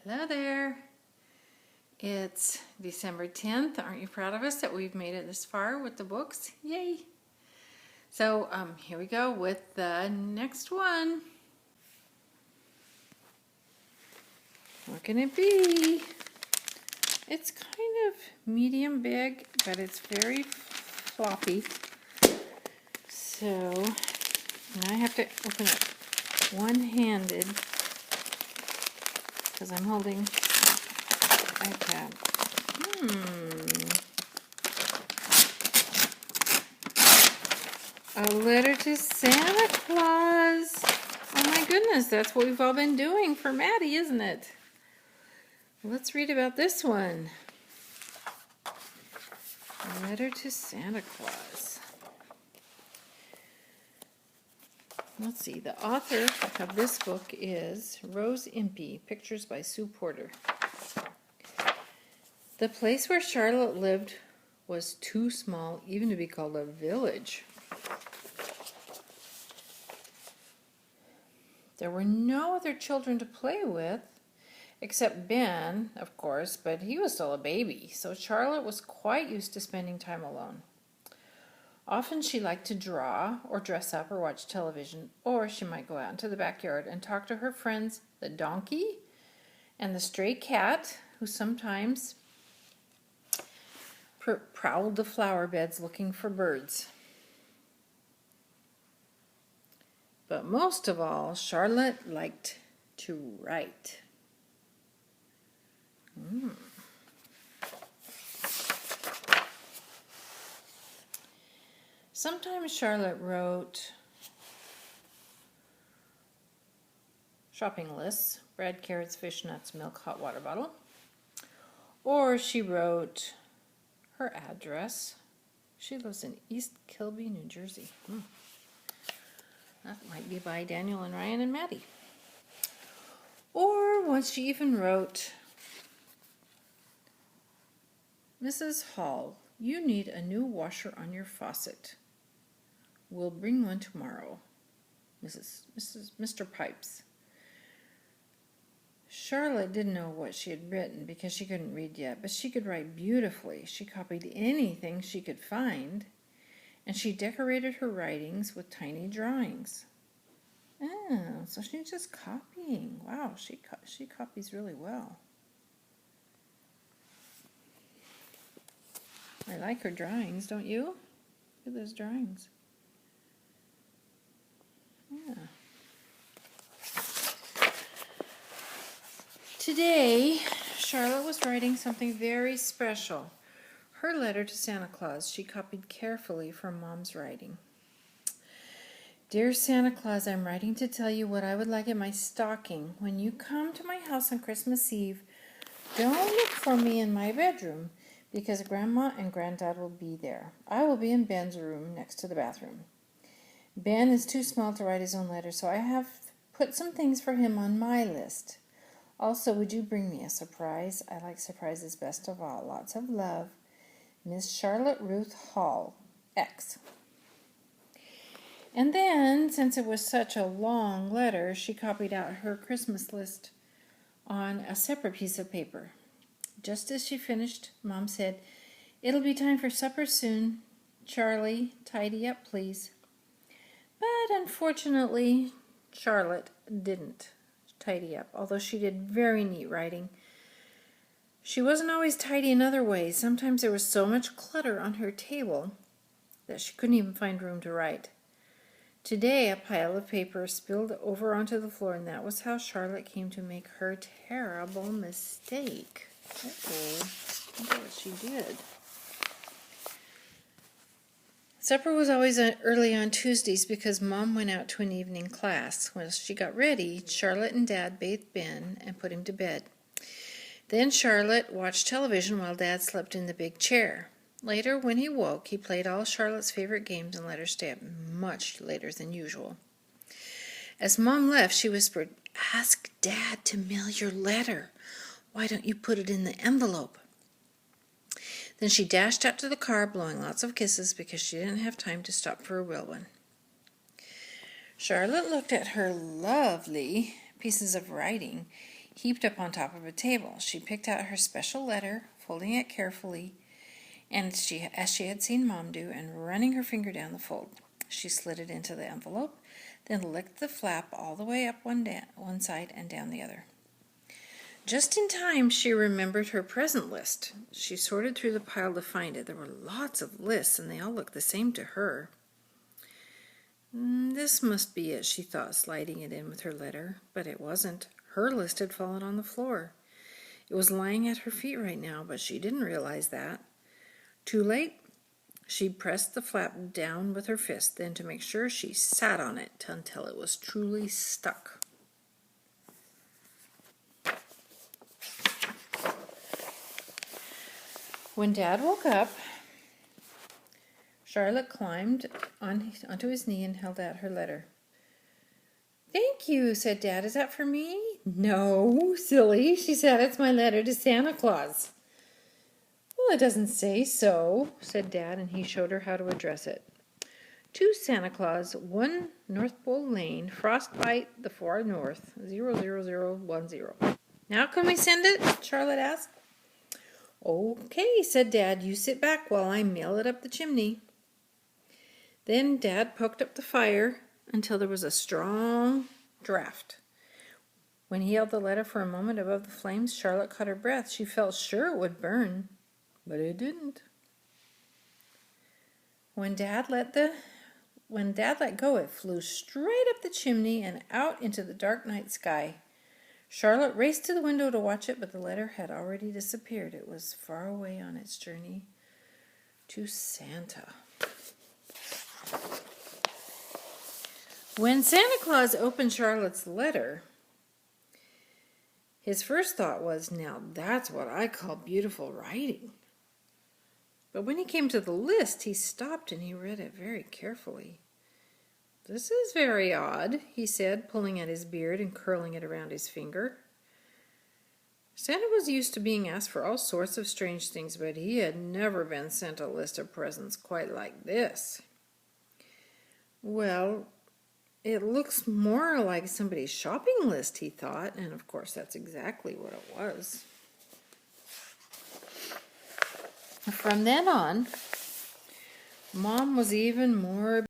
Hello there. It's December 10th. Aren't you proud of us that we've made it this far with the books? Yay! So here we go with the next one. What can it be? It's kind of medium big, but it's very floppy. So now I have to open it one-handed because I'm holding iPad. A letter to Santa Claus. Oh my goodness, that's what we've all been doing for Maddie, isn't it? Let's read about this one. A letter to Santa Claus. Let's see, the author of this book is Rose Impey, pictures by Sue Porter. The place where Charlotte lived was too small even to be called a village. There were no other children to play with, except Ben, of course, but he was still a baby, so Charlotte was quite used to spending time alone. Often she liked to draw, or dress up, or watch television, or she might go out into the backyard and talk to her friends, the donkey and the stray cat, who sometimes prowled the flower beds looking for birds. But most of all, Charlotte liked to write. Sometimes Charlotte wrote shopping lists, bread, carrots, fish, nuts, milk, hot water bottle. Or she wrote her address. She lives in East Kilby, New Jersey. That might be by Daniel and Ryan and Maddie. Or once she even wrote, Mrs. Hall, you need a new washer on your faucet. We'll bring one tomorrow. Mr. Pipes. Charlotte didn't know what she had written because she couldn't read yet, but she could write beautifully. She copied anything she could find, and she decorated her writings with tiny drawings. Oh, so she's just copying. Wow, she copies really well. I like her drawings, don't you? Look at those drawings. Yeah. Today, Charlotte was writing something very special. Her letter to Santa Claus she copied carefully from Mom's writing. Dear Santa Claus, I'm writing to tell you what I would like in my stocking. When you come to my house on Christmas Eve, don't look for me in my bedroom because Grandma and Granddad will be there. I will be in Ben's room next to the bathroom. Ben is too small to write his own letter, so I have put some things for him on my list. Also, would you bring me a surprise? I like surprises best of all. Lots of love. Miss Charlotte Ruth Hall, X. And then, since it was such a long letter, she copied out her Christmas list on a separate piece of paper. Just as she finished, Mom said, It'll be time for supper soon. Charlie, tidy up, please. But unfortunately, Charlotte didn't tidy up, although she did very neat writing. She wasn't always tidy in other ways. Sometimes there was so much clutter on her table that she couldn't even find room to write. Today, a pile of paper spilled over onto the floor, and that was how Charlotte came to make her terrible mistake. Uh-oh, look at what she did. Supper was always early on Tuesdays because Mom went out to an evening class. When she got ready, Charlotte and Dad bathed Ben and put him to bed. Then Charlotte watched television while Dad slept in the big chair. Later, when he woke, he played all Charlotte's favorite games and let her stay up much later than usual. As Mom left, she whispered, Ask Dad to mail your letter. Why don't you put it in the envelope? Then she dashed out to the car, blowing lots of kisses because she didn't have time to stop for a real one. Charlotte looked at her lovely pieces of writing. heaped up on top of a table. She picked out her special letter, folding it carefully, and as she had seen Mom do, and running her finger down the fold. She slid it into the envelope, then licked the flap all the way up one side and down the other. Just in time, she remembered her present list. She sorted through the pile to find it. There were lots of lists, and they all looked the same to her. This must be it, she thought, sliding it in with her letter. But it wasn't. Her list had fallen on the floor. It was lying at her feet right now, but she didn't realize that. Too late. She pressed the flap down with her fist. Then, to make sure, she sat on it until it was truly stuck. When Dad woke up, Charlotte climbed onto his knee and held out her letter. "Thank you," said Dad. "Is that for me?" "No, silly," she said. "It's my letter to Santa Claus." "Well, it doesn't say so," said Dad, and he showed her how to address it. "To Santa Claus, 1 North Pole Lane, Frostbite, the Far North, 00010. "Now can we send it?" Charlotte asked. "Okay," said Dad. "You sit back while I mail it up the chimney." Then Dad poked up the fire until there was a strong draft. When he held the letter for a moment above the flames, Charlotte caught her breath. She felt sure it would burn, but it didn't. When Dad let go, it flew straight up the chimney and out into the dark night sky. Charlotte raced to the window to watch it, but the letter had already disappeared. It was far away on its journey to Santa. When Santa Claus opened Charlotte's letter, his first thought was, "Now that's what I call beautiful writing." But when he came to the list, he stopped and he read it very carefully. "This is very odd," he said, pulling at his beard and curling it around his finger. Santa was used to being asked for all sorts of strange things, but he had never been sent a list of presents quite like this. "Well, it looks more like somebody's shopping list," he thought, and of course that's exactly what it was. From then on, Mom was even more